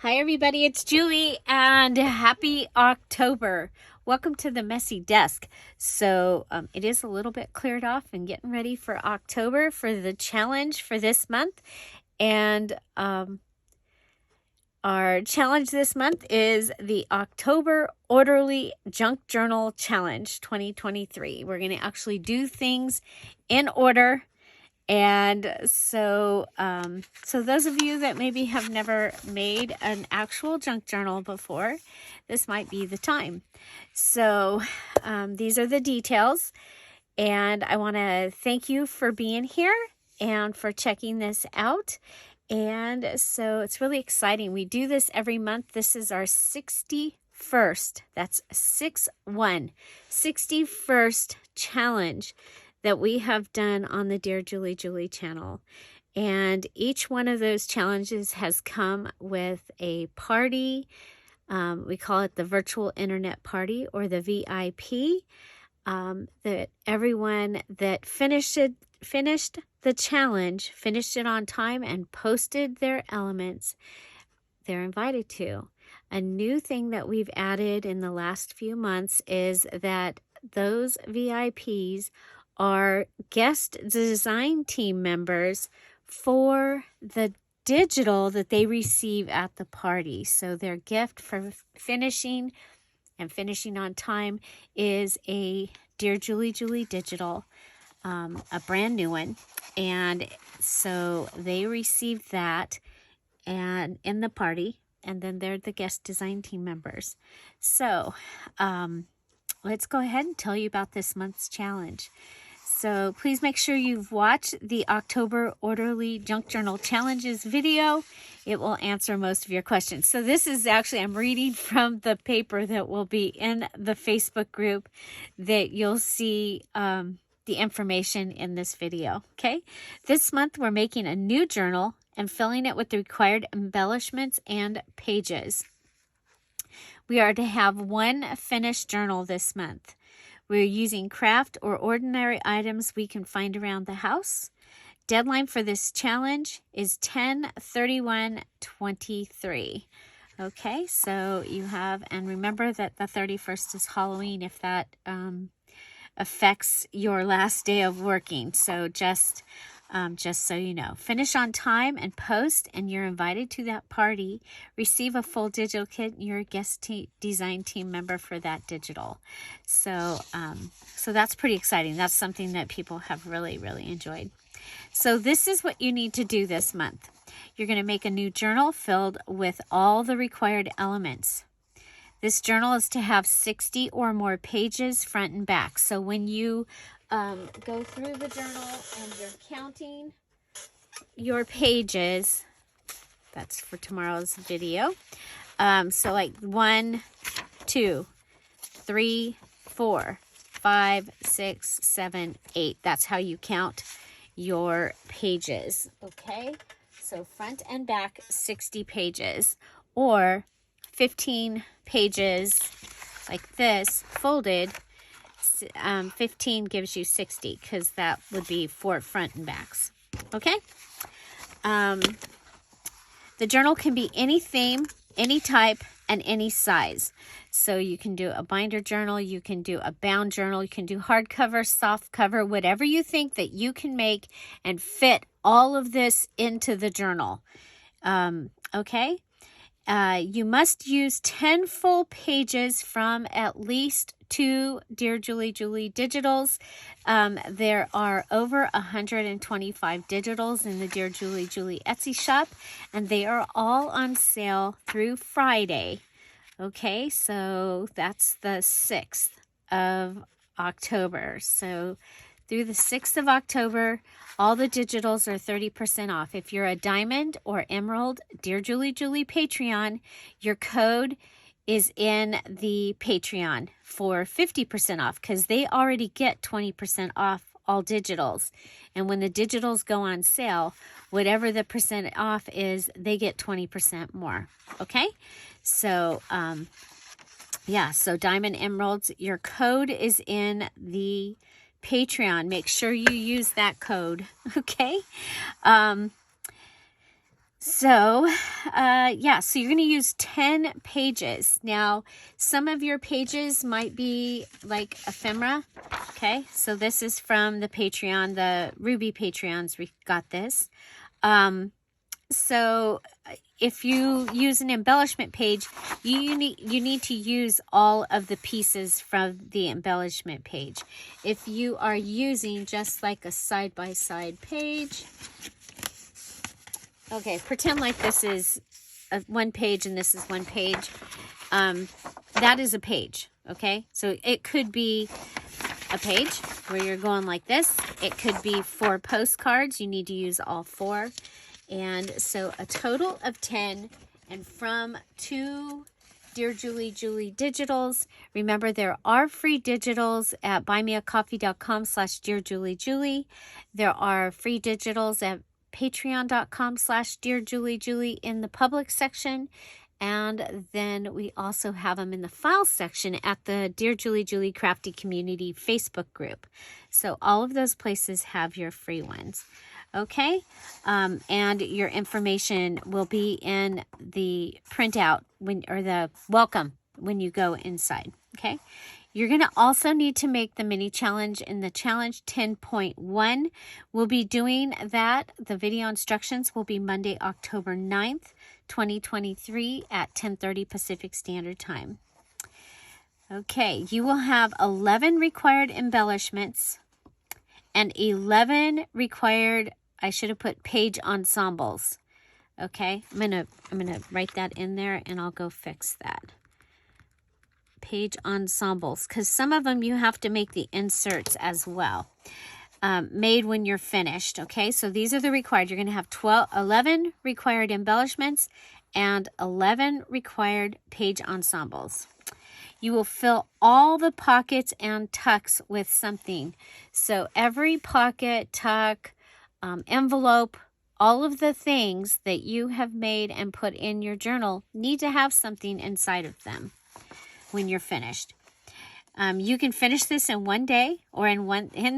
Hi everybody, it's Julie and happy October. Welcome to the Messy Desk. So it is a little bit cleared off and getting ready for October for the challenge for this month. And our challenge this month is the October Orderly Junk Journal Challenge 2023. We're going to actually do things in order. And so those of you that maybe have never made an actual junk journal before, this might be the time. So these are the details, and I want to thank you for being here and for checking this out. And so it's really exciting. We do this every month. This is our 61st. That's 61st challenge that we have done on the Dear Julie Julie channel. And each one of those challenges has come with a party. We call it the virtual internet party, or the VIP, that everyone that finished the challenge, finished it on time and posted their elements, they're invited to. A new thing that we've added in the last few months is that those VIPs are guest design team members for the digital that they receive at the party. So their gift for finishing on time is a Dear Julie Julie digital, a brand new one. And so they received that and in the party, and then they're the guest design team members. So let's go ahead and tell you about this month's challenge. So please make sure you've watched the October Orderly Junk Journal Challenges video. It will answer most of your questions. So this is actually, I'm reading from the paper that will be in the Facebook group that you'll see the information in this video, okay? This month we're making a new journal and filling it with the required embellishments and pages. We are to have one finished journal this month. We're using craft or ordinary items we can find around the house. Deadline for this challenge is 10/31/23. Okay, so you have, and remember that the 31st is Halloween if that affects your last day of working. So just so you know, finish on time and post, and you're invited to that party. Receive a full digital kit, and you're a guest design team member for that digital. So that's pretty exciting. That's something that people have really, really enjoyed. So this is what you need to do this month. You're going to make a new journal filled with all the required elements. This journal is to have 60 or more pages front and back. So when you go through the journal and you're counting your pages, that's for tomorrow's video. So like 1, 2, 3, 4, 5, 6, 7, 8. That's how you count your pages. Okay, so front and back 60 pages, or 15 pages like this folded. 15 gives you 60, because that would be 4 front and backs. Okay. The journal can be any theme, any type, and any size. So you can do a binder journal, you can do a bound journal, you can do hardcover, soft cover, whatever you think that you can make and fit all of this into the journal. Okay. You must use 10 full pages from at least 2 Dear Julie Julie digitals. There are over 125 digitals in the Dear Julie Julie Etsy shop, and they are all on sale through Friday. Okay, so that's the 6th of October. So through the 6th of October, all the digitals are 30% off. If you're a Diamond or Emerald Dear Julie Julie Patreon, your code is in the Patreon for 50% off, because they already get 20% off all digitals. And when the digitals go on sale, whatever the percent off is, they get 20% more. Okay? So, yeah, so Diamond Emeralds, your code is in the Patreon. Make sure you use that code. Okay? So, yeah, so you're going to use 10 pages. Now, some of your pages might be like ephemera, okay? So this is from the Patreon, the Ruby Patreons, we got this. So if you use an embellishment page, you need to use all of the pieces from the embellishment page. If you are using just like a side-by-side page, okay, pretend like this is one page and this is one page. That is a page, okay? So it could be a page where you're going like this. It could be 4 postcards. You need to use all 4. And so a total of 10. And from 2 Dear Julie digitals. Remember, there are free digitals at buymeacoffee.com/DearJulieJulie. There are free digitals at patreon.com/DearJulieJulie in the public section. And then we also have them in the file section at the Dear Julie Julie Crafty Community Facebook group. So all of those places have your free ones. Okay, and your information will be in the printout or the welcome when you go inside. Okay, you're going to also need to make the mini challenge in the challenge 10.1. We'll be doing that. The video instructions will be Monday, October 9th, 2023 at 10:30 Pacific Standard Time. Okay, you will have 11 required embellishments and 11 required, I should have put page ensembles. Okay, I'm gonna write that in there and I'll go fix that. Page ensembles, because some of them you have to make the inserts as well. Made when you're finished. Okay, so these are the required. You're going to have 11 required embellishments and 11 required page ensembles. You will fill all the pockets and tucks with something. So every pocket, tuck, envelope, all of the things that you have made and put in your journal need to have something inside of them when you're finished. You can finish this in one day or in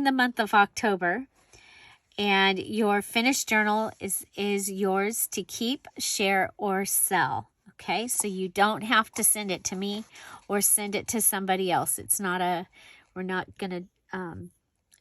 the month of October. And your finished journal is yours to keep, share, or sell. Okay, so you don't have to send it to me or send it to somebody else. We're not going to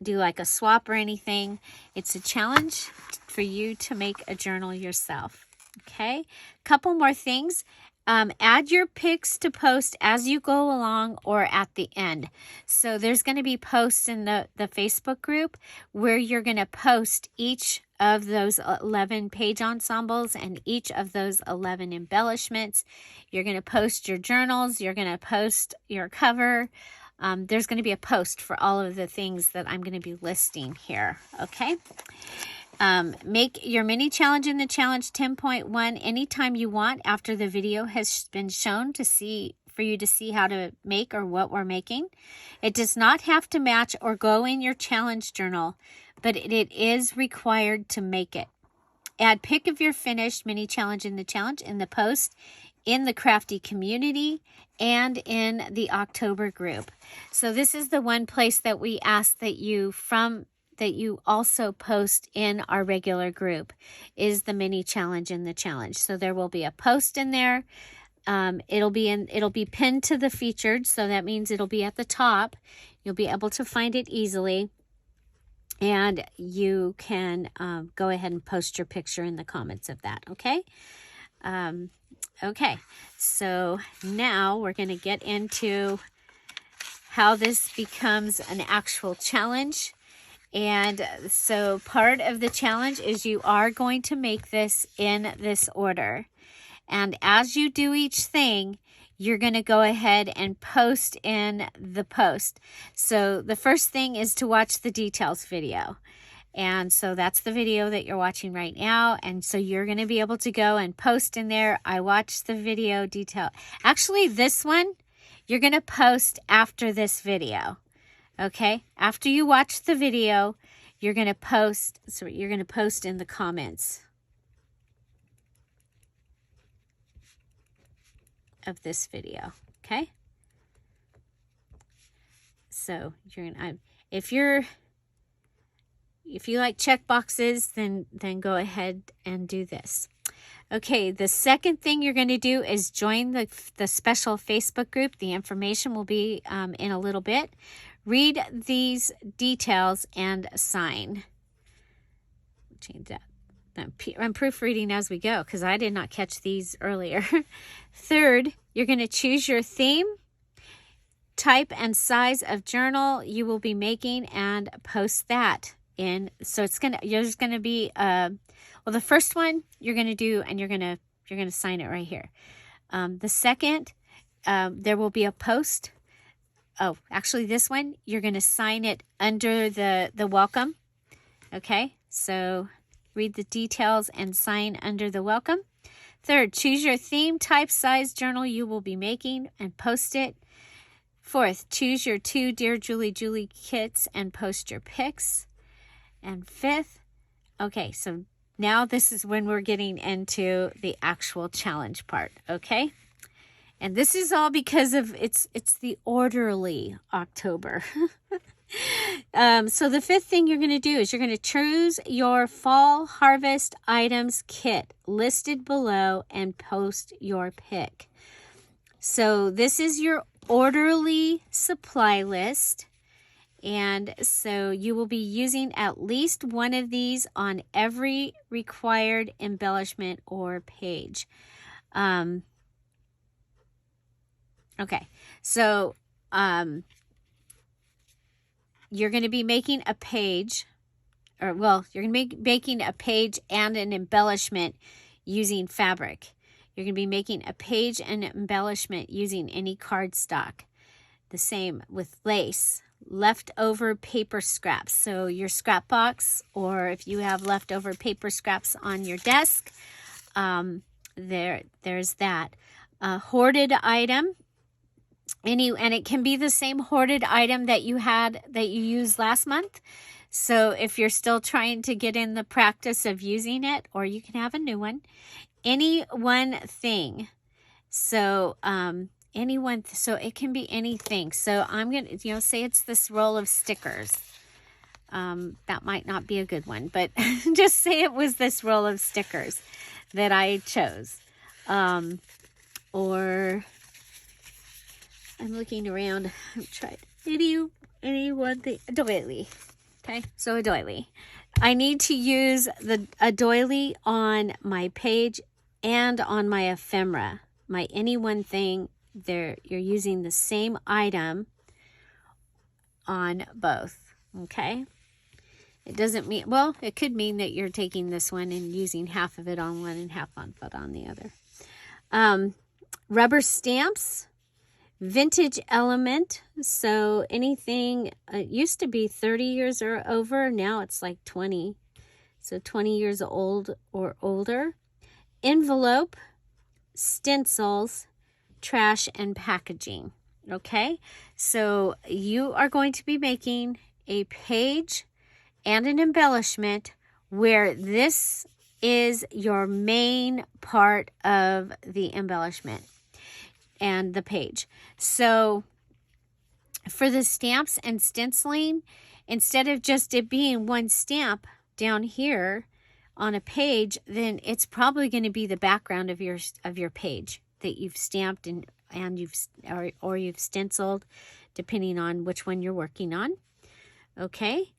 do like a swap or anything. It's a challenge for you to make a journal yourself. Okay, couple more things. Add your pics to post as you go along or at the end. So there's going to be posts in the Facebook group where you're going to post each of those 11 page ensembles and each of those 11 embellishments. You're going to post your journals. You're going to post your cover. There's going to be a post for all of the things that I'm going to be listing here. Okay. Make your mini challenge in the challenge 10.1 anytime you want after the video has been shown for you to see how to make or what we're making. It does not have to match or go in your challenge journal, but it is required to make it. Add pic of your finished mini challenge in the post in the crafty community and in the October group. So this is the one place that we ask that you also post in our regular group is the mini challenge in the challenge. So there will be a post in there. It'll be pinned to the featured. So that means it'll be at the top. You'll be able to find it easily. And you can go ahead and post your picture in the comments of that. Okay. Okay. So now we're going to get into how this becomes an actual challenge. And so part of the challenge is you are going to make this in this order. And as you do each thing, you're going to go ahead and post in the post. So the first thing is to watch the details video. And so that's the video that you're watching right now. And so you're going to be able to go and post in there. I watched the video detail. Actually, this one, you're going to post after this video. Okay, after you watch the video, you're going to post. So you're going to post in the comments of this video. Okay. So you're going to, if you like check boxes, then go ahead and do this. Okay, the second thing you're going to do is join the special Facebook group. The information will be in a little bit. Read these details and sign. Change that. I'm proofreading as we go because I did not catch these earlier. Third, you're going to choose your theme, type and size of journal you will be making, and post that in. So there's going to be well, the first one you're going to do, and you're going to sign it right here. The second, there will be a post. Oh, actually, this one you're going to sign it under the welcome. Okay, so read the details and sign under the welcome. Third, choose your theme, type, size journal you will be making and post it. Fourth, choose your 2 Dear Julie Julie kits and post your pics. And fifth, okay, so now this is when we're getting into the actual challenge part, okay? And this is all because of it's the orderly October. So the fifth thing you're going to do is you're going to choose your fall harvest items kit listed below and post your pic. So this is your orderly supply list. And so you will be using at least one of these on every required embellishment or page. Okay, so you're going to be making a page, or well, you're going to be making a page and an embellishment using fabric. You're going to be making a page and embellishment using any cardstock. The same with lace, leftover paper scraps. So your scrap box, or if you have leftover paper scraps on your desk, there's that. A hoarded item. And it can be the same hoarded item that you used last month. So if you're still trying to get in the practice of using it, or you can have a new one. Any one thing. So so it can be anything. So I'm going to, say it's this roll of stickers. That might not be a good one, but just say it was this roll of stickers that I chose. Or I'm looking around. I've tried any one thing. A doily. Okay, so a doily. I need to use a doily on my page and on my ephemera. My any one thing, you're using the same item on both. Okay. It doesn't mean, well, it could mean that you're taking this one and using half of it on one and half on the other. Rubber stamps. Vintage element, so anything, it used to be 30 years or over, now it's like 20, so 20 years old or older. Envelope, stencils, trash, and packaging. Okay, so you are going to be making a page and an embellishment where this is your main part of the embellishment and the page. So for the stamps and stenciling, instead of just it being one stamp down here on a page, then it's probably going to be the background of your page that you've stamped and you've stenciled, depending on which one you're working on. Okay.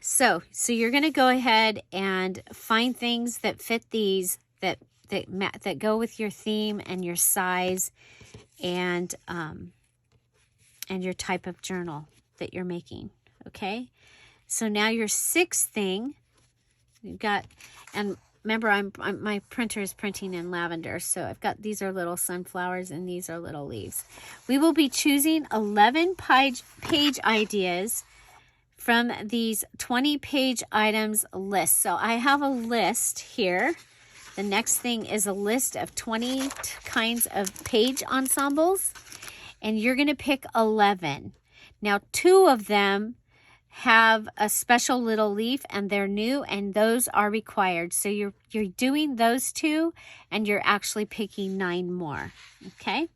So you're going to go ahead and find things that fit these that go with your theme and your size and your type of journal that you're making. Okay, so now your sixth thing you've got, and remember my printer is printing in lavender, so I've got, these are little sunflowers and these are little leaves. We will be choosing 11 page ideas from these 20-page items list. So I have a list here. The next thing is a list of 20 kinds of page ensembles, and you're going to pick 11. Now, 2 of them have a special little leaf, and they're new, and those are required. So you're doing those 2, and you're actually picking 9 more. Okay?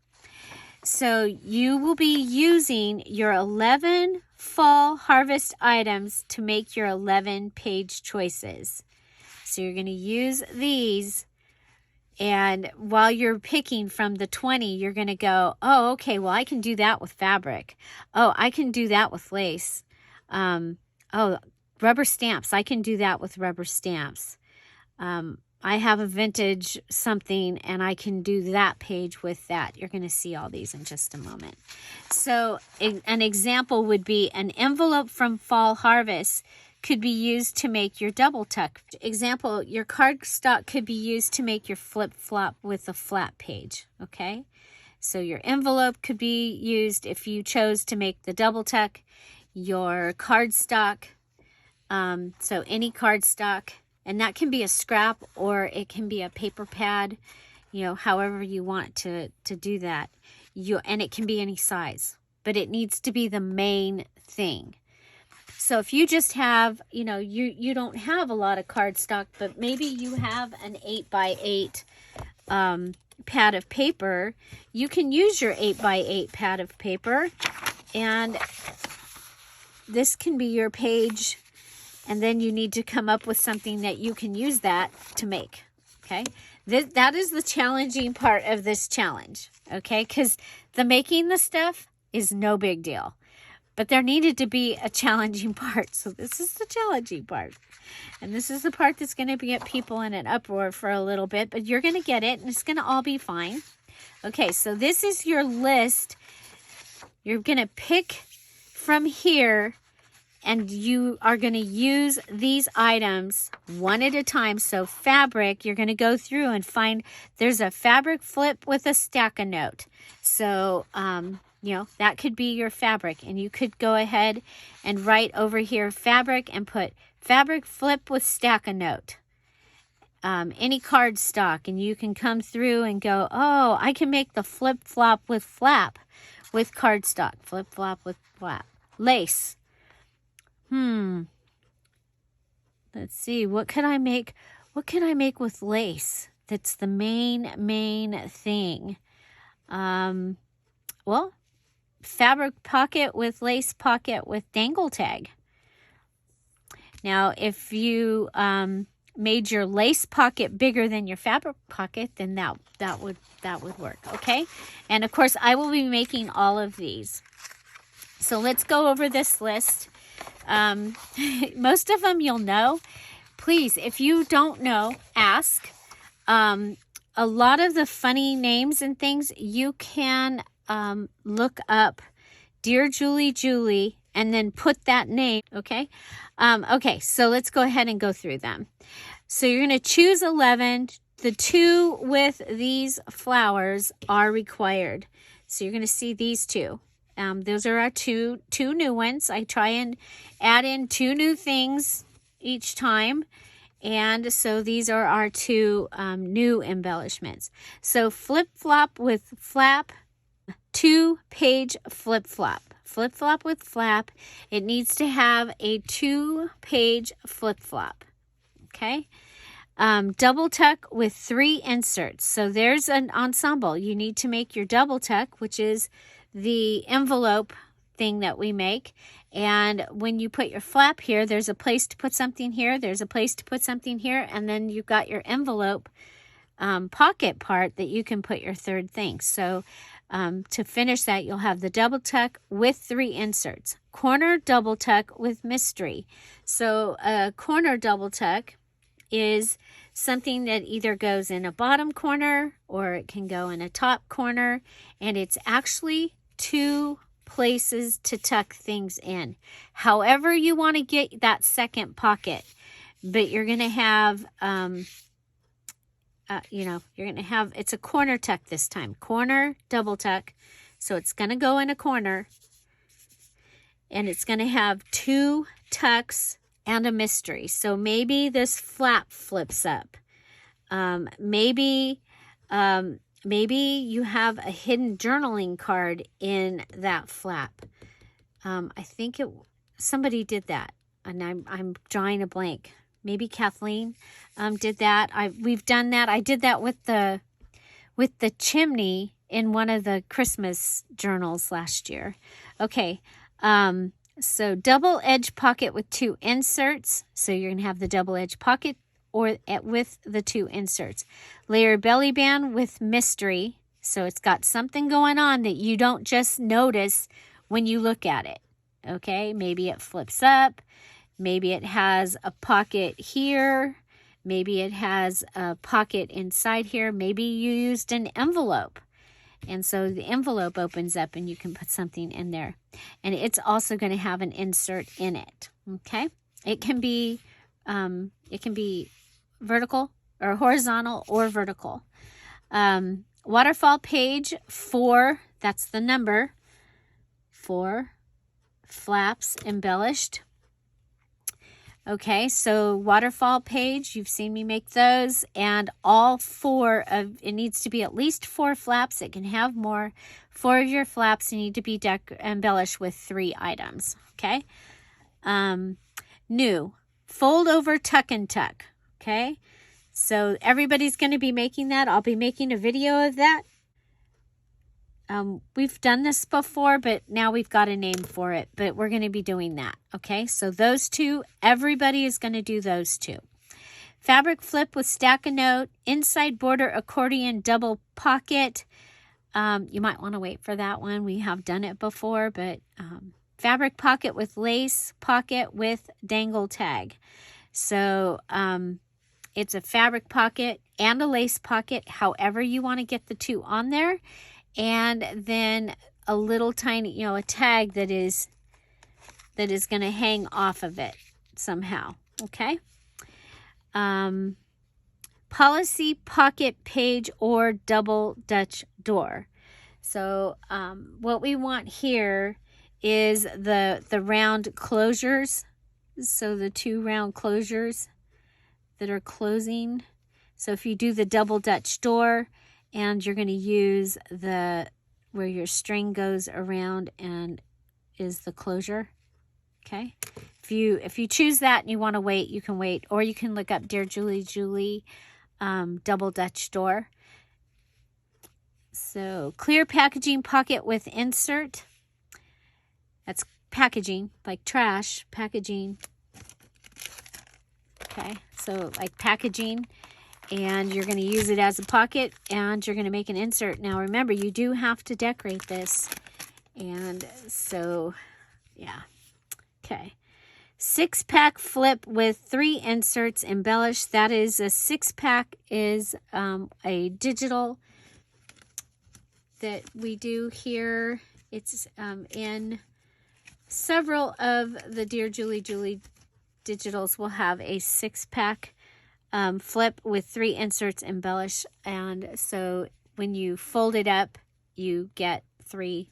So you will be using your 11 fall harvest items to make your 11 page choices. So you're going to use these, and while you're picking from the 20, you're going to go, oh, okay, well, I can do that with fabric. Oh, I can do that with lace. Oh, rubber stamps. I can do that with rubber stamps. I have a vintage something, and I can do that page with that. You're going to see all these in just a moment. So an example would be an envelope from Fall Harvest could be used to make your double tuck. Example, your cardstock could be used to make your flip-flop with a flat page, okay? So your envelope could be used if you chose to make the double tuck. Your cardstock, so any cardstock, and that can be a scrap or it can be a paper pad, you know, however you want to do that. And it can be any size, but it needs to be the main thing. So if you just have, you know, you don't have a lot of cardstock, but maybe you have an 8x8 pad of paper, you can use your 8x8 pad of paper, and this can be your page, and then you need to come up with something that you can use that to make, okay? That is the challenging part of this challenge, okay? Because the making the stuff is no big deal. But there needed to be a challenging part. So this is the challenging part. And this is the part that's going to get people in an uproar for a little bit. But you're going to get it, and it's going to all be fine. Okay, so this is your list. You're going to pick from here, and you are going to use these items one at a time. So fabric, you're going to go through and find there's a fabric flip with a stack-a-note. So, you know, that could be your fabric, and you could go ahead and write over here fabric and put fabric flip with stack-a-note. Any cardstock, and you can come through and go, oh, I can make the flip-flop with flap with cardstock. Flip-flop with flap. Lace. Let's see, what could I make? What can I make with lace? That's the main thing. Well, fabric pocket with lace pocket with dangle tag. Now, if you made your lace pocket bigger than your fabric pocket, then that would work, okay? And of course, I will be making all of these. So let's go over this list. Most of them you'll know. Please, if you don't know, ask. A lot of the funny names and things, you can look up Dear Julie Julie and then put that name, okay? Okay, so let's go ahead and go through them. So you're going to choose 11. The 2 with these flowers are required. So you're going to see these 2. Those are our two new ones. I try and add in 2 new things each time. And so these are our 2 new embellishments. So flip-flop with flap, 2-page flip-flop. Flip-flop with flap. It needs to have a 2-page flip-flop. Okay? Double tuck with 3 inserts. So there's an ensemble. You need to make your double tuck, which is the envelope thing that we make. And when you put your flap here, there's a place to put something here, there's a place to put something here, and then you've got your envelope pocket part that you can put your third thing. So to finish that, you'll have the double tuck with 3 inserts. Corner double tuck with mystery. So a corner double tuck is something that either goes in a bottom corner or it can go in a top corner, and it's actually 2 places to tuck things in. However you want to get that second pocket, but you're going to have, you're going to have, it's a corner tuck this time. Corner double tuck. So it's going to go in a corner, and it's going to have 2 tucks and a mystery. So maybe this flap flips up. Maybe you have a hidden journaling card in that flap. I think somebody did that, and I'm drawing a blank. Maybe Kathleen did that. We've done that. I did that with the chimney in one of the Christmas journals last year. Okay. So double edge pocket with 2 inserts. So you're going to have the double edge pocket or with the 2 inserts. Layer belly band with mystery. So it's got something going on that you don't just notice when you look at it. Okay, maybe it flips up. Maybe it has a pocket here. Maybe it has a pocket inside here. Maybe you used an envelope. And so the envelope opens up and you can put something in there. And it's also going to have an insert in it. Okay, it can be vertical or horizontal or vertical. Waterfall page 4, that's the number 4, flaps embellished. Okay, so waterfall page, you've seen me make those, and all 4 of, it needs to be at least 4 flaps. It can have more. 4 of your flaps need to be embellished with 3 items, okay? New, fold over tuck and tuck, okay? So everybody's going to be making that. I'll be making a video of that. We've done this before, but now we've got a name for it, but we're going to be doing that. Okay, so those 2, everybody is going to do those 2. Fabric flip with stack a note, inside border accordion double pocket. You might want to wait for that one. We have done it before, but fabric pocket with lace pocket with dangle tag. So it's a fabric pocket and a lace pocket, however you want to get the 2 on there. And then a little tiny, a tag that is going to hang off of it somehow, okay? Policy pocket page or double Dutch door. So what we want here is the round closures. So the 2 round closures that are closing. So if you do the double Dutch door, and you're going to use where your string goes around and is the closure. Okay. If you choose that and you want to wait, you can wait, or you can look up DearJulieJulie double Dutch door. So clear packaging pocket with insert. That's packaging, like trash packaging. Okay. So like packaging. And you're going to use it as a pocket, and you're going to make an insert. Now, remember, you do have to decorate this. And so, yeah. Okay. 6-pack flip with 3 inserts embellished. That is a 6-pack is a digital that we do here. It's in several of the DearJulieJulie digitals will have a 6-pack flip with 3 inserts embellished, and so when you fold it up, you get three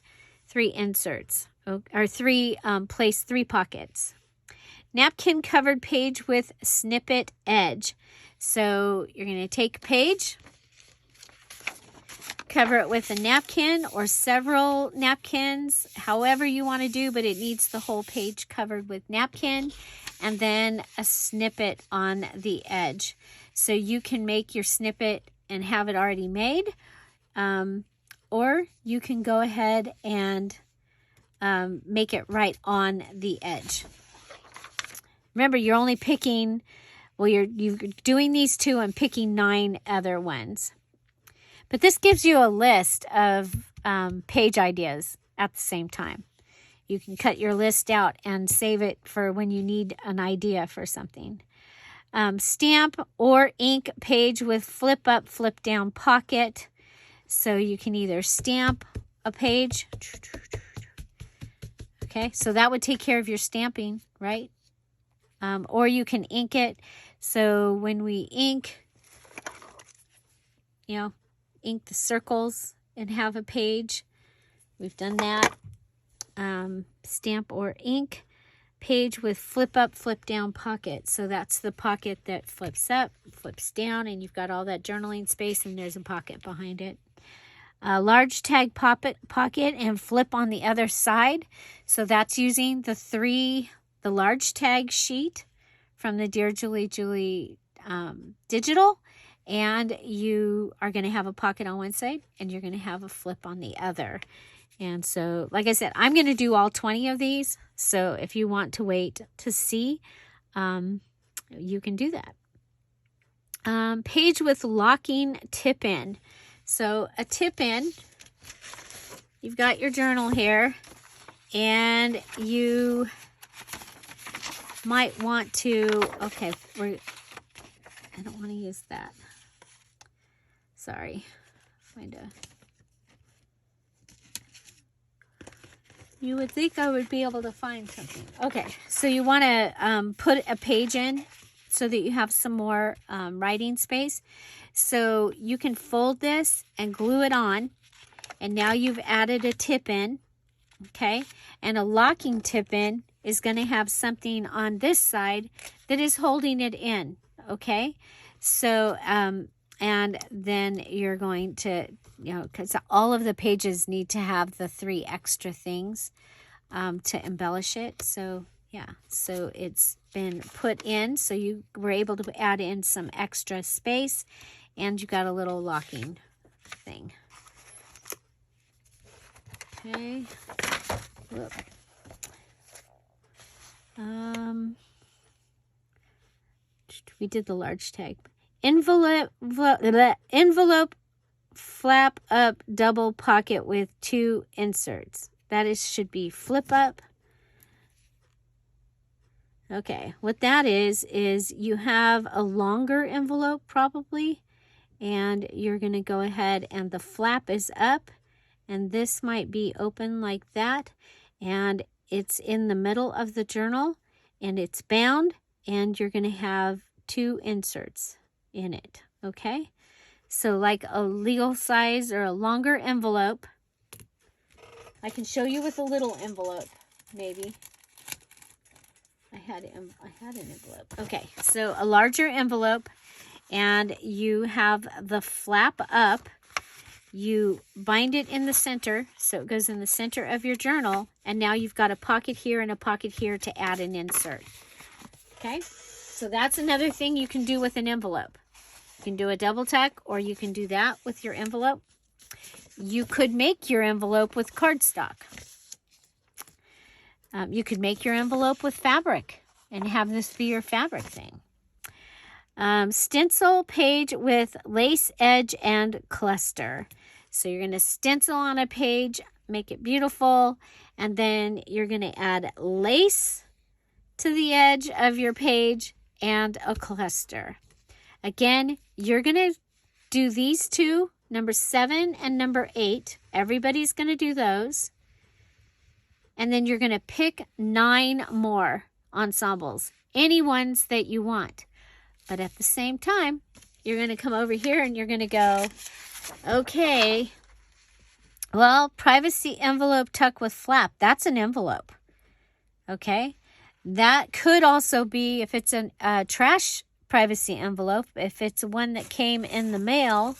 inserts, or 3 place 3 pockets. Napkin covered page with snippet edge. So you're going to take a page, cover it with a napkin or several napkins, however you want to do, but it needs the whole page covered with napkin, and then a snippet on the edge. So you can make your snippet and have it already made, or you can go ahead and make it right on the edge. Remember, you're only picking, well, you're doing these 2 and picking 9 other ones. But this gives you a list of page ideas at the same time. You can cut your list out and save it for when you need an idea for something. Stamp or ink page with flip up, flip down pocket. So you can either stamp a page. Okay, so that would take care of your stamping, right? Or you can ink it. So when we ink, ink the circles and have a page. We've done that. Stamp or ink page with flip up, flip down pocket. So that's the pocket that flips up, flips down, and you've got all that journaling space, and there's a pocket behind it. Large tag pocket and flip on the other side. So that's using the large tag sheet from the DearJulieJulie digital. And you are going to have a pocket on one side, and you're going to have a flip on the other. And so, like I said, I'm going to do all 20 of these. So if you want to wait to see, you can do that. page with locking tip-in. So a tip-in, you've got your journal here, and you might want to, okay, I don't want to use that. Sorry. You would think I would be able to find something. Okay, so you want to put a page in so that you have some more writing space. So you can fold this and glue it on, and now you've added a tip in, okay? And a locking tip in is going to have something on this side that is holding it in, okay? So, and then you're going to, because all of the pages need to have the 3 extra things to embellish it. So, yeah, so it's been put in, so you were able to add in some extra space, and you got a little locking thing. Okay. Whoop. We did the large tag. Envelope flap up double pocket with 2 inserts. That should be flip up. Okay, what that is you have a longer envelope probably, and you're going to go ahead and the flap is up, and this might be open like that, and it's in the middle of the journal, and it's bound, and you're going to have 2 inserts in it, okay? So like a legal size or a longer envelope. I can show you with a little envelope, maybe. I had an envelope. Okay, so a larger envelope, and you have the flap up. You bind it in the center, so it goes in the center of your journal, and now you've got a pocket here and a pocket here to add an insert. Okay, so that's another thing you can do with an envelope. You can do a double tack, or you can do that with your envelope. You could make your envelope with cardstock. You could make your envelope with fabric and have this be your fabric thing. Stencil page with lace edge and cluster. So you're going to stencil on a page, make it beautiful, and then you're going to add lace to the edge of your page and a cluster. Again, you're going to do these 2, number 7 and number 8. Everybody's going to do those. And then you're going to pick 9 more ensembles, any ones that you want. But at the same time, you're going to come over here and you're going to go, okay, well, privacy envelope tuck with flap. That's an envelope. Okay. That could also be, if it's a trash privacy envelope, if it's one that came in the mail,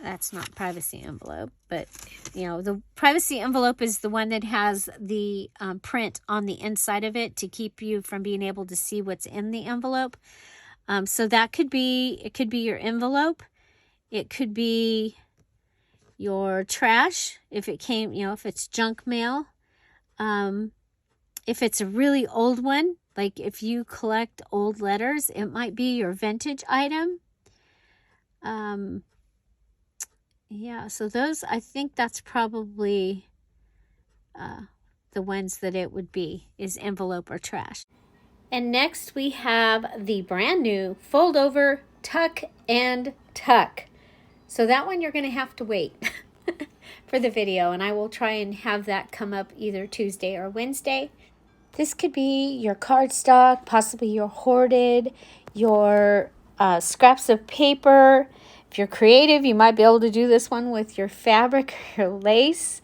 that's not privacy envelope, but the privacy envelope is the one that has the print on the inside of it to keep you from being able to see what's in the envelope. So that could be, it could be your envelope. It could be your trash if it came, if it's junk mail. If it's a really old one, like if you collect old letters, it might be your vintage item. Yeah, so those, I think that's probably the ones that it would be, is envelope or trash. And next we have the brand new fold over tuck and tuck. So that one you're going to have to wait for the video, and I will try and have that come up either Tuesday or Wednesday. This could be your cardstock, possibly your hoarded, your scraps of paper. If you're creative, you might be able to do this one with your fabric or your lace.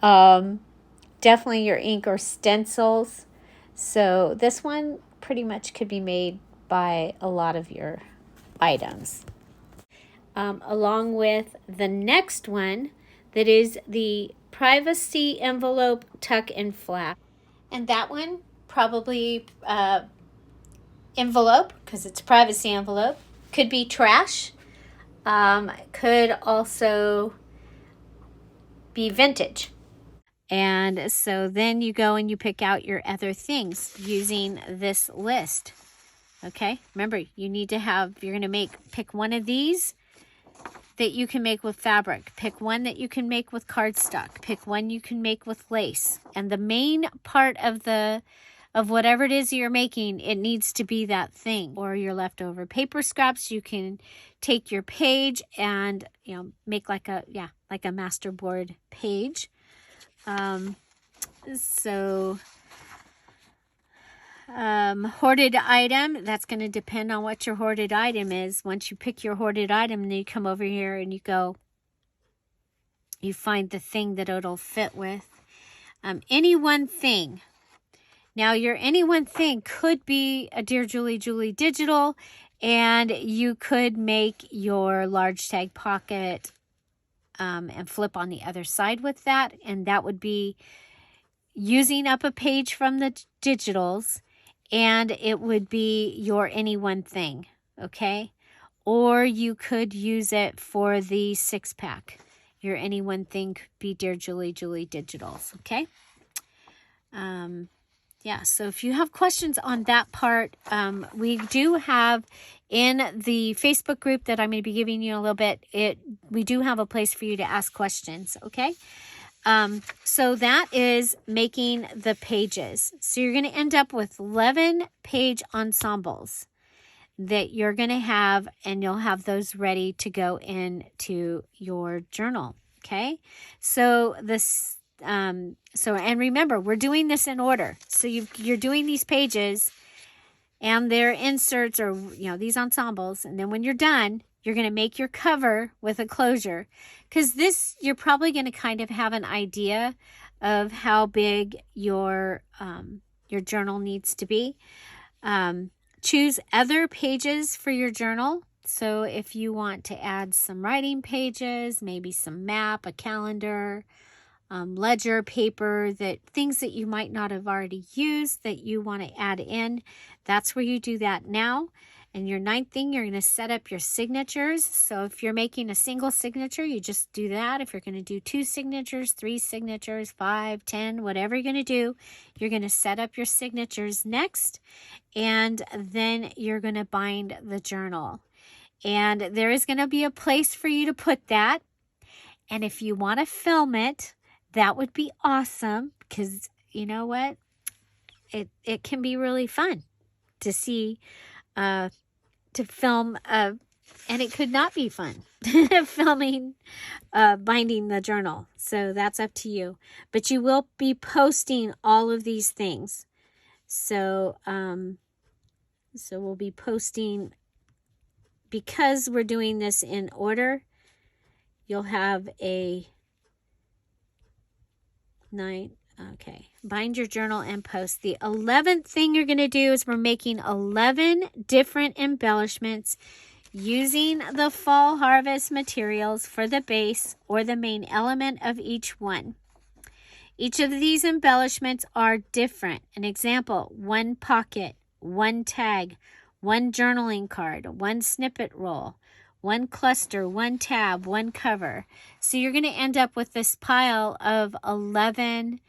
Definitely your ink or stencils. So this one pretty much could be made by a lot of your items. Along with the next one, that is the privacy envelope tuck and flap. And that one probably envelope, because it's privacy envelope. Could be trash. Could also be vintage. And so then you go and you pick out your other things using this list. Okay, remember, you need to have, you're going to pick one of these that you can make with fabric. Pick one that you can make with cardstock. Pick one you can make with lace. And the main part of whatever it is you're making, it needs to be that thing. Or your leftover paper scraps, you can take your page and, you know, make like a masterboard page. Hoarded item, that's going to depend on what your hoarded item is. Once you pick your hoarded item, then you come over here and you find the thing that it'll fit with. Any one thing. Now, your any one thing could be a Dear Julie Julie digital, and you could make your large tag pocket and flip on the other side with that, and that would be using up a page from the digitals, and it would be your any one thing, okay? Or you could use it for the 6-pack. Your any one thing could be Dear Julie Julie digitals, okay? Yeah, so if you have questions on that part, we do have in the Facebook group that I'm going to be giving you in a little bit, we do have a place for you to ask questions, okay? So that is making the pages. So you're going to end up with 11 page ensembles that you're going to have, and you'll have those ready to go into your journal, okay? So this... and remember, we're doing this in order. So you're doing these pages and their inserts, or, you know, these ensembles. And then when you're done, you're going to make your cover with a closure, because this, you're probably going to kind of have an idea of how big your journal needs to be. Choose other pages for your journal. So if you want to add some writing pages, maybe some map, a calendar, ledger paper, things that you might not have already used that you want to add in, that's where you do that now. And your 9th thing, you're going to set up your signatures. So if you're making a single signature, you just do that. If you're going to do 2 signatures, 3 signatures, 5, 10, whatever you're going to do, you're going to set up your signatures next. And then you're going to bind the journal. And there is going to be a place for you to put that. And if you want to film it, that would be awesome, because you know what? It can be really fun to see, to film, and it could not be fun filming, binding the journal. So that's up to you. But you will be posting all of these things. So, so we'll be posting, because we're doing this in order, you'll have a 9. Okay. Bind your journal and post. The 11th thing you're going to do is we're making 11 different embellishments using the fall harvest materials for the base or the main element of each one. Each of these embellishments are different. An example: 1 pocket, 1 tag, 1 journaling card, 1 snippet roll, 1 cluster, 1 tab, 1 cover. So you're going to end up with this pile of 11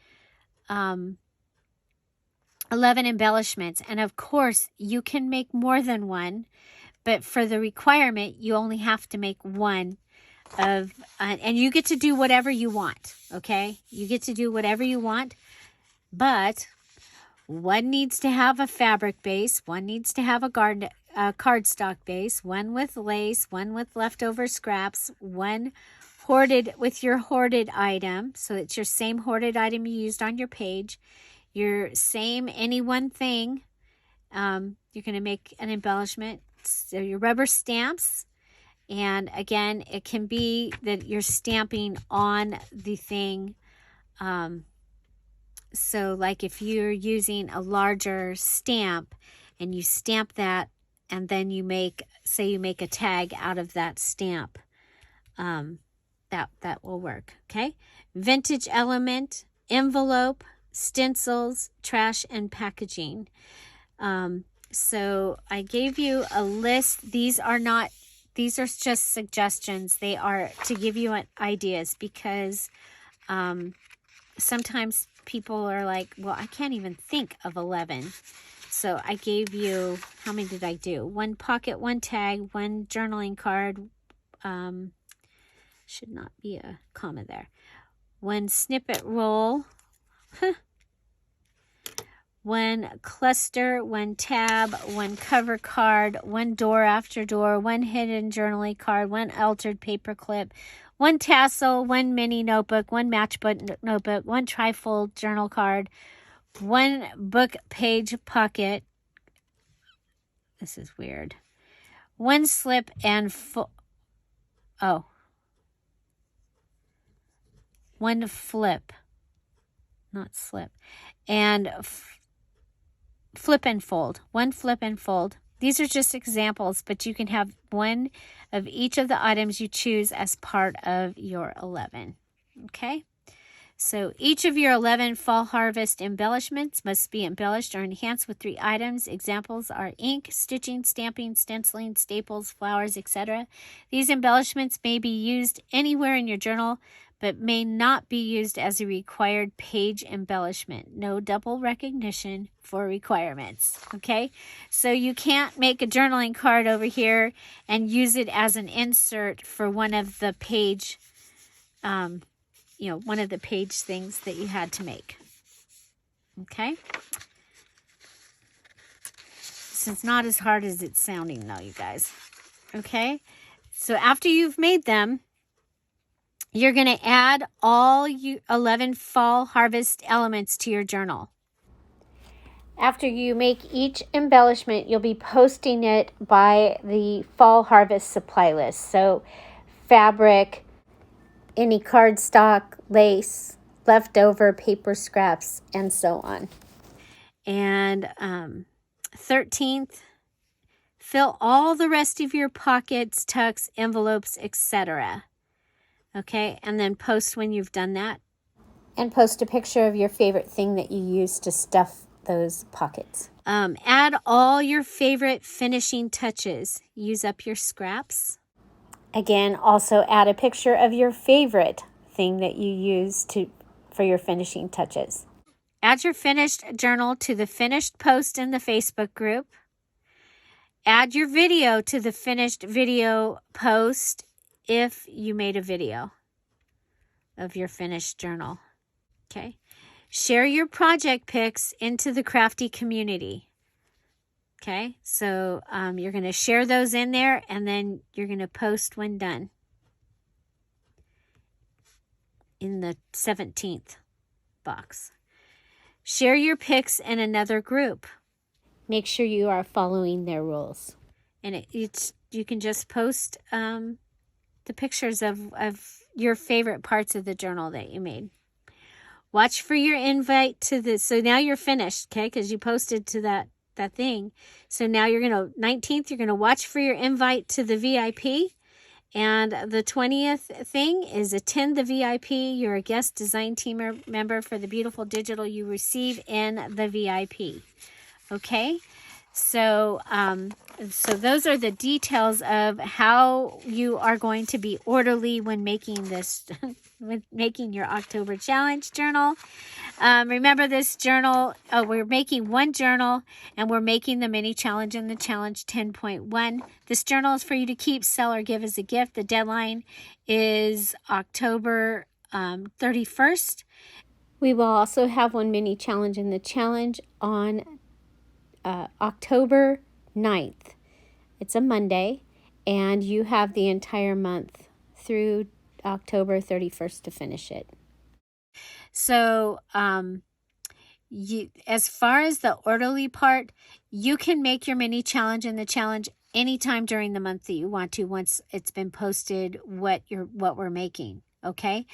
embellishments. And of course, you can make more than one, but for the requirement, you only have to make one of, and you get to do whatever you want, okay? You get to do whatever you want, but one needs to have a fabric base, one needs to have a cardstock base, one with lace, one with leftover scraps, one hoarded with your hoarded item. So it's your same hoarded item you used on your page. Your same any one thing. You're going to make an embellishment. So your rubber stamps. And again, it can be that you're stamping on the thing. So like if you're using a larger stamp and you stamp that, and then you make, say you make a tag out of that stamp, that will work, okay? Vintage element, envelope, stencils, trash, and packaging. So I gave you a list. These are just suggestions. They are to give you ideas, because sometimes people are like, well, I can't even think of 11. So I gave you, how many did I do? 1 pocket, 1 tag, 1 journaling card. Should not be a comma there. 1 snippet roll. 1 cluster, 1 tab, 1 cover card, 1 door after door, 1 hidden journaling card, 1 altered paper clip, 1 tassel, 1 mini notebook, 1 matchbook notebook, 1 trifold journal card, 1 book page pocket. This is weird. 1 slip and 1 flip, not slip, and flip and fold. 1 flip and fold. These are just examples, but you can have 1 of each of the items you choose as part of your 11. Okay? So each of your 11 fall harvest embellishments must be embellished or enhanced with 3 items. Examples are ink, stitching, stamping, stenciling, staples, flowers, etc. These embellishments may be used anywhere in your journal, but may not be used as a required page embellishment. No double recognition for requirements, okay? So you can't make a journaling card over here and use it as an insert for one of the page, one of the page things that you had to make, okay? So it's not as hard as it's sounding though, you guys, okay? So after you've made them, you're going to add all 11 fall harvest elements to your journal. After you make each embellishment, you'll be posting it by the fall harvest supply list. So fabric, any cardstock, lace, leftover paper scraps, and so on. And 13th, fill all the rest of your pockets, tucks, envelopes, etc. Okay, and then post when you've done that. And post a picture of your favorite thing that you use to stuff those pockets. Add all your favorite finishing touches. Use up your scraps. Again, also add a picture of your favorite thing that you use for your finishing touches. Add your finished journal to the finished post in the Facebook group. Add your video to the finished video post if you made a video of your finished journal. Okay. Share your project pics into the crafty community. Okay. So you're going to share those in there and then you're going to post when done in the 17th box. Share your pics in another group. Make sure you are following their rules. And you can just post the pictures of your favorite parts of the journal that you made. Watch for your invite to this. So now you're finished, okay? Because you posted to that thing. So now you're going to, 19th, you're going to watch for your invite to the VIP. And the 20th thing is attend the VIP. You're a guest design team member for the beautiful digital you receive in the VIP. Okay? So those are the details of how you are going to be orderly when making this, when making your October challenge journal. Remember this journal, we're making 1 journal and we're making the mini challenge and the challenge 10.1. This journal is for you to keep, sell, or give as a gift. The deadline is October 31st. We will also have 1 mini challenge in the challenge on October 9th. It's a Monday, and you have the entire month through October 31st to finish it. So, as far as the orderly part, you can make your mini challenge and the challenge anytime during the month that you want to, once it's been posted what we're making. Okay.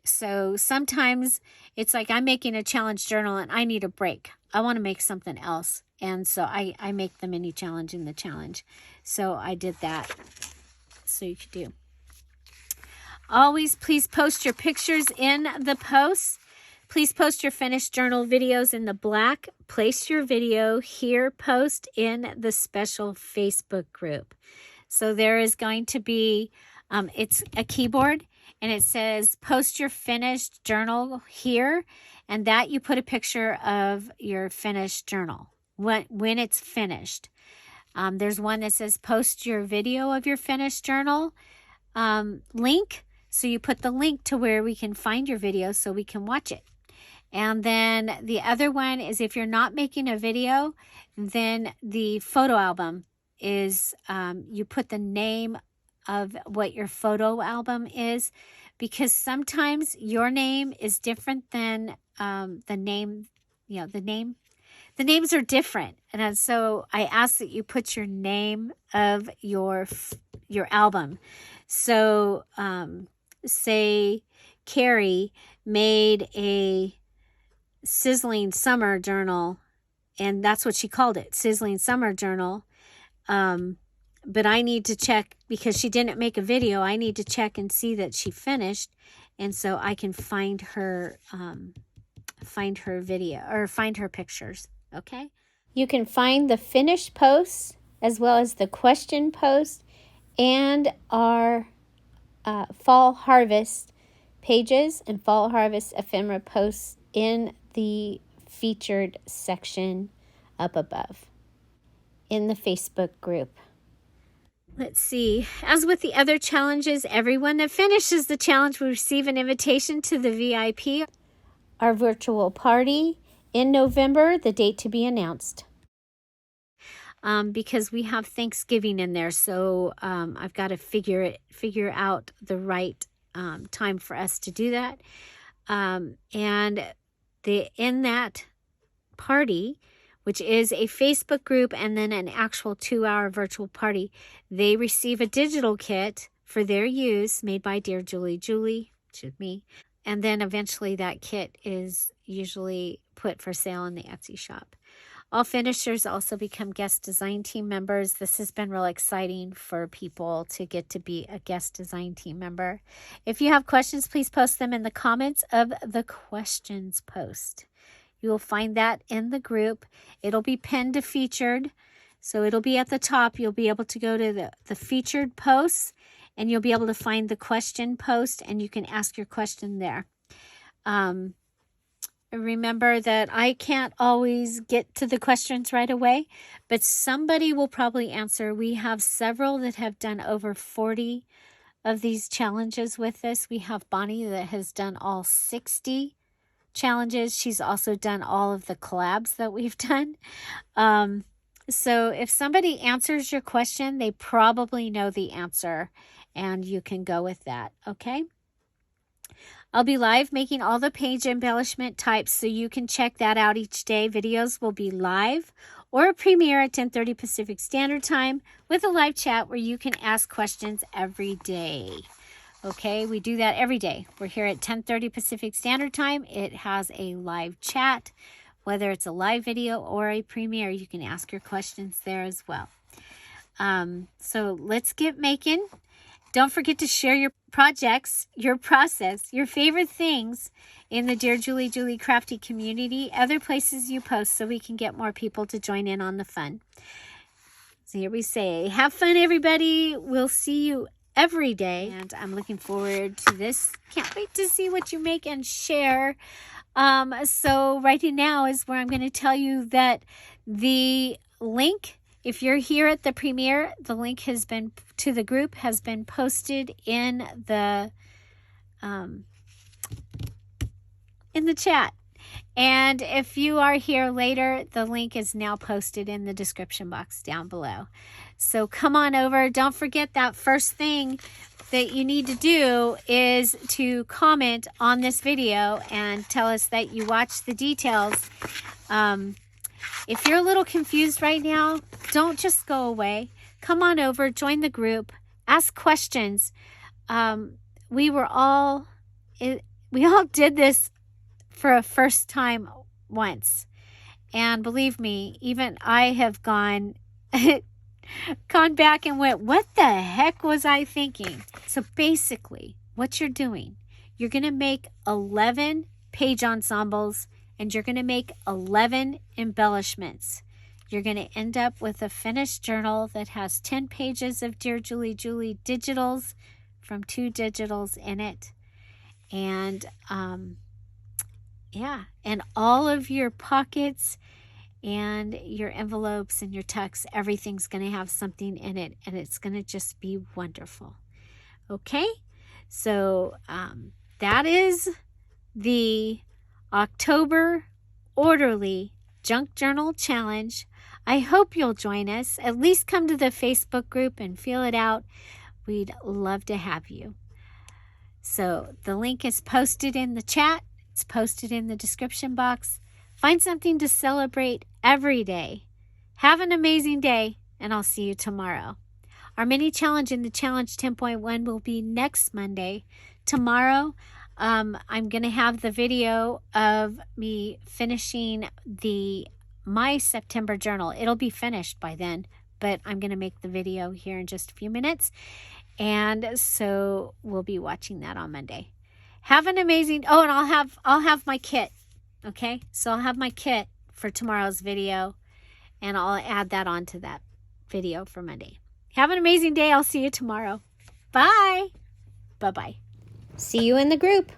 So sometimes it's like I'm making a challenge journal and I need a break. I want to make something else. And so I make the mini challenge in the challenge. So I did that. So you could do. Always please post your pictures in the posts. Please post your finished journal videos in the black. Place your video here, post in the special Facebook group. So there is going to be, it's a keyboard. and it says post your finished journal here, and that you put a picture of your finished journal when it's finished. There's one that says post your video of your finished journal link, so you put the link to where we can find your video so we can watch it. And then the other one is if you're not making a video, then the photo album is, you put the name of what your photo album is, because sometimes your name is different than the name, the names are different. And so I ask that you put your name of your album. So say Carrie made a Sizzling Summer Journal, and that's what she called it, Sizzling Summer Journal. But I need to check, because she didn't make a video, I need to check and see that she finished, and so I can find her video, or find her pictures. Okay, you can find the finished posts as well as the question post and our fall harvest pages and fall harvest ephemera posts in the featured section up above in the Facebook group. Let's see. As with the other challenges, everyone that finishes the challenge will receive an invitation to the VIP, our virtual party in November, the date to be announced. Because we have Thanksgiving in there, so I've got to figure out the right time for us to do that. And in that party, which is a Facebook group and then an actual 2-hour virtual party, they receive a digital kit for their use made by DearJulieJulie, which is me. And then eventually that kit is usually put for sale in the Etsy shop. All finishers also become guest design team members. This has been really exciting for people to get to be a guest design team member. If you have questions, please post them in the comments of the questions post. You will find that in the group. It'll be pinned to featured, so it'll be at the top. You'll be able to go to the featured posts, and you'll be able to find the question post, and you can ask your question there. Remember that I can't always get to the questions right away, but somebody will probably answer. We have several that have done over 40 of these challenges with us. We have Bonnie that has done all 60 challenges. She's also done all of the collabs that we've done. So if somebody answers your question, they probably know the answer, and you can go with that, okay? I'll be live making all the page embellishment types, so you can check that out each day. Videos will be live or premiere at 10:30 Pacific Standard Time with a live chat where you can ask questions every day. Okay, we do that every day. We're here at 10:30 Pacific Standard Time. It has a live chat. Whether it's a live video or a premiere, you can ask your questions there as well. So let's get making. Don't forget to share your projects, your process, your favorite things in the Dear Julie Julie Crafty community, other places you post, so we can get more people to join in on the fun. So here we say, have fun, everybody. We'll see you every day, and I'm looking forward to this. Can't wait to see what you make and share. So right now is where I'm going to tell you that the link, if you're here at the premiere, the link has been to the group has been posted in the chat. And if you are here later, the link is now posted in the description box down below. So come on over. Don't forget that first thing that you need to do is to comment on this video and tell us that you watched the details. If you're a little confused right now, don't just go away. Come on over, join the group, ask questions. We all did this for a first time once. And believe me, even I have gone back and went, what the heck was I thinking? So basically, what you're doing, you're going to make 11 page ensembles, and you're going to make 11 embellishments. You're going to end up with a finished journal that has 10 pages of Dear Julie Julie digitals from 2 digitals in it. And yeah, and all of your pockets and your envelopes and your tucks, everything's going to have something in it, and it's going to just be wonderful. Okay, so that is the October Orderly Junk Journal Challenge. I hope you'll join us. At least come to the Facebook group and feel it out. We'd love to have you. So the link is posted in the chat. It's posted in the description box. Find something to celebrate every day. Have an amazing day, and I'll see you tomorrow. Our mini challenge in the challenge 10.1 will be next Monday. Tomorrow, I'm going to have the video of me finishing my September journal. It'll be finished by then, but I'm going to make the video here in just a few minutes. And so we'll be watching that on Monday. Have an amazing, oh, and I'll have my kit. Okay, so I'll have my kit for tomorrow's video, and I'll add that onto that video for Monday. Have an amazing day. I'll see you tomorrow. Bye. Bye-bye. See you in the group.